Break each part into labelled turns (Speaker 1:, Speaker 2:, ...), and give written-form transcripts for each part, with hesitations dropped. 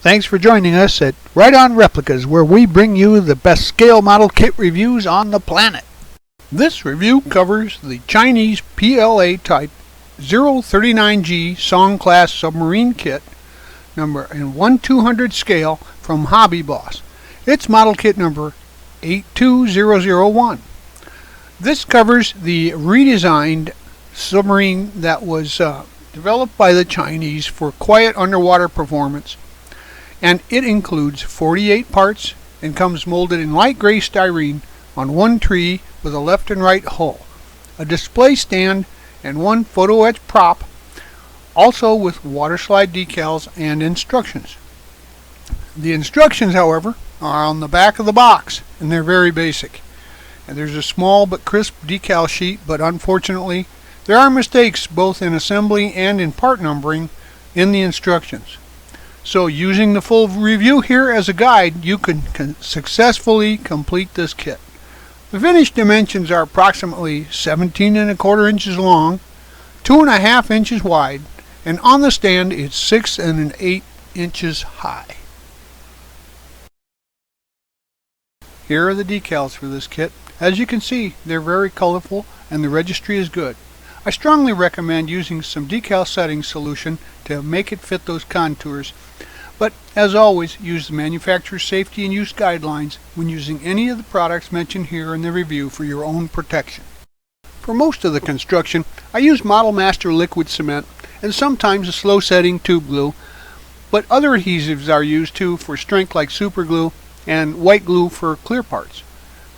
Speaker 1: Thanks for joining us at Right On Replicas, where we bring you the best scale model kit reviews on the planet. This review covers the Chinese PLA type 039G Song Class Submarine Kit, number in 1/200 scale from Hobby Boss. It's model kit number 82001. This covers the redesigned submarine that was developed by the Chinese for quiet underwater performance, and it includes 48 parts and comes molded in light gray styrene on one tree with a left and right hull, a display stand, and one photo etch prop, also with water slide decals and instructions. The instructions, however, are on the back of the box, and they're very basic. And there's a small but crisp decal sheet, but unfortunately there are mistakes both in assembly and in part numbering in the instructions. So using the full review here as a guide, you can successfully complete this kit. The finished dimensions are approximately 17 1/4 inches long, 2.5 inches wide, and on the stand it's 6 1/8 inches high. Here are the decals for this kit. As you can see, they're very colorful and the registry is good. I strongly recommend using some decal setting solution to make it fit those contours, but as always, use the manufacturer's safety and use guidelines when using any of the products mentioned here in the review for your own protection. For most of the construction, I use Model Master liquid cement and sometimes a slow setting tube glue, but other adhesives are used too for strength like super glue and white glue for clear parts.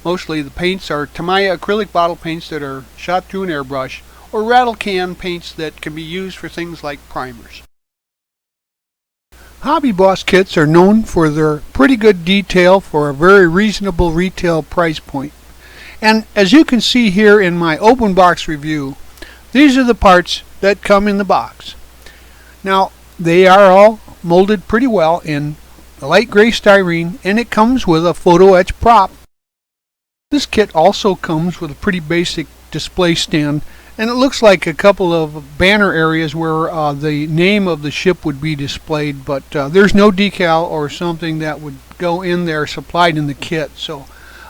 Speaker 1: Mostly the paints are Tamiya acrylic bottle paints that are shot through an airbrush, or rattle can paints that can be used for things like primers. Hobby Boss kits are known for their pretty good detail for a very reasonable retail price point. And as you can see here in my open box review, these are the parts that come in the box. Now, they are all molded pretty well in light gray styrene, and it comes with a photo etch prop. This kit also comes with a pretty basic display stand, and it looks like a couple of banner areas where the name of the ship would be displayed, but there's no decal or something that would go in there supplied in the kit. So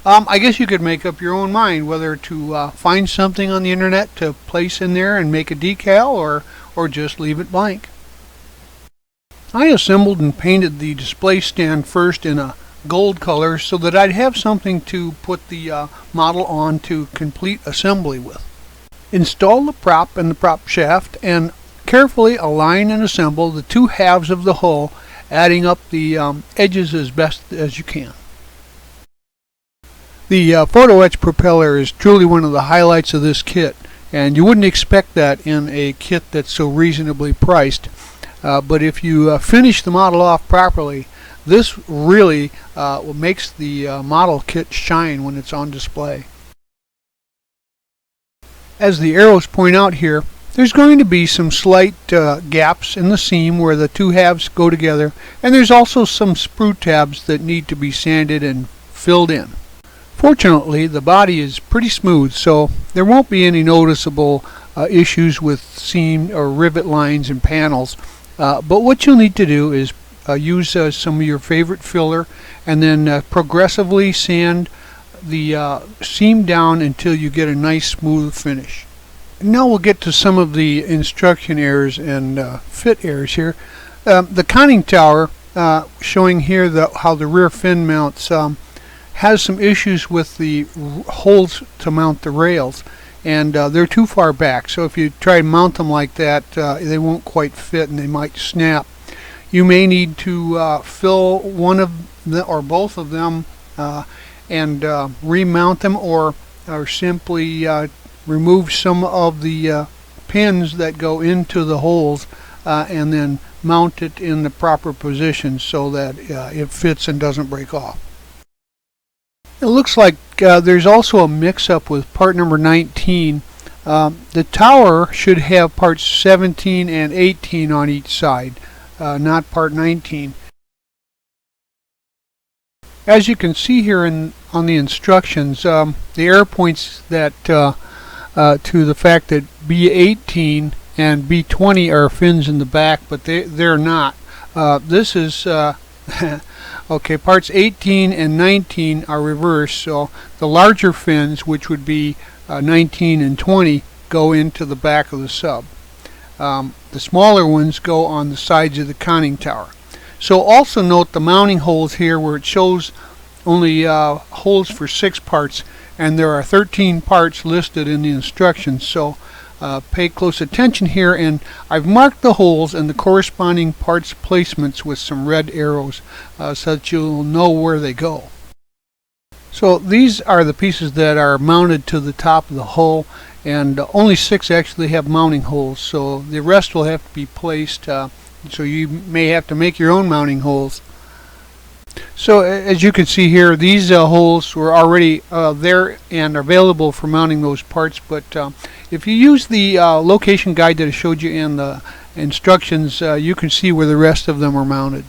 Speaker 1: I guess you could make up your own mind whether to find something on the internet to place in there and make a decal, or just leave it blank. I assembled and painted the display stand first in a gold color so that I'd have something to put the model on to complete assembly with. Install the prop and the prop shaft and carefully align and assemble the two halves of the hull, adding up the edges as best as you can. The photo etch propeller is truly one of the highlights of this kit, and you wouldn't expect that in a kit that's so reasonably priced. But if you finish the model off properly, this really makes the model kit shine when it's on display. As the arrows point out here, there's going to be some slight gaps in the seam where the two halves go together, and there's also some sprue tabs that need to be sanded and filled in. Fortunately, the body is pretty smooth, so there won't be any noticeable issues with seam or rivet lines and panels. But what you'll need to do is use some of your favorite filler and then progressively sand the seam down until you get a nice smooth finish. Now we'll get to some of the instruction errors and fit errors here. The conning tower, showing here how the rear fin mounts, has some issues with the holes to mount the rails, and they're too far back, so if you try to mount them like that, they won't quite fit and they might snap. You may need to fill one of the or both of them and remount them, or simply remove some of the pins that go into the holes and then mount it in the proper position so that it fits and doesn't break off. It looks like there's also a mix-up with part number 19. The tower should have parts 17 and 18 on each side, not part 19. As you can see here on the instructions, the arrow points that to the fact that B18 and B20 are fins in the back, but they're not. This is Okay, parts 18 and 19 are reversed, so the larger fins, which would be 19 and 20, go into the back of the sub. The smaller ones go on the sides of the conning tower. So also note the mounting holes here where it shows only holes for 6 parts, and there are 13 parts listed in the instructions. So pay close attention here, and I've marked the holes and the corresponding parts placements with some red arrows so that you'll know where they go. So these are the pieces that are mounted to the top of the hull, and only 6 actually have mounting holes, so the rest will have to be placed, so you may have to make your own mounting holes. So as you can see here, these holes were already there and available for mounting those parts, but if you use the location guide that I showed you in the instructions, you can see where the rest of them are mounted.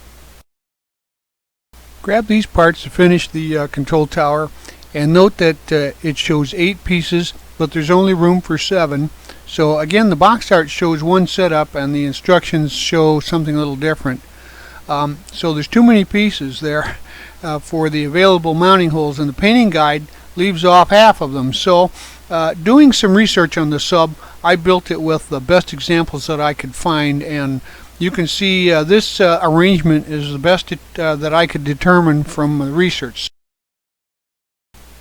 Speaker 1: Grab these parts to finish the control tower, and note that it shows 8 pieces, but there's only room for 7. So again, the box art shows one setup and the instructions show something a little different. So there's too many pieces there for the available mounting holes, and the painting guide leaves off half of them. So doing some research on the sub, I built it with the best examples that I could find, and you can see this arrangement is the best that I could determine from the research.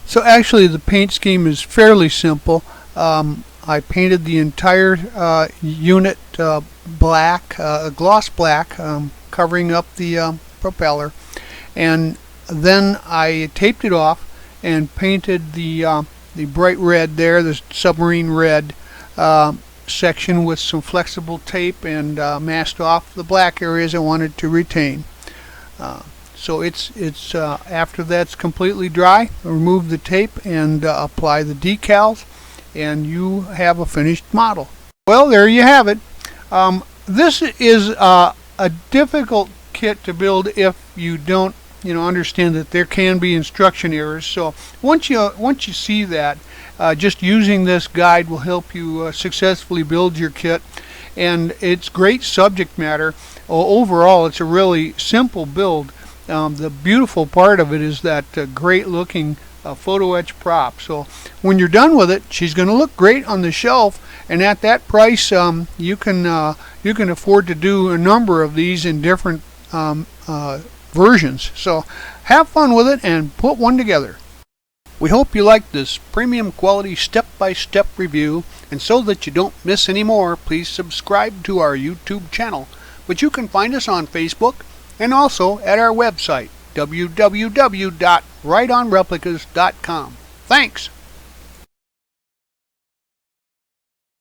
Speaker 1: So actually the paint scheme is fairly simple. I painted the entire unit black, gloss black, covering up the propeller, and then I taped it off and painted the bright red there, the submarine red section, with some flexible tape, and masked off the black areas I wanted to retain. So it's after that's completely dry, remove the tape and apply the decals, and you have a finished model. Well, there you have it. This is a difficult kit to build if you don't understand that there can be instruction errors. So once you see that, just using this guide will help you successfully build your kit, and it's great subject matter. Overall, it's a really simple build. The beautiful part of it is that great looking photo etch prop. So when you're done with it, she's going to look great on the shelf, and at that price you can afford to do a number of these in different versions. So have fun with it and put one together. We hope you liked this premium quality step-by-step review, and so that you don't miss any more, please subscribe to our YouTube channel. But you can find us on Facebook and also at our website, www.rightonreplicas.com. Thanks!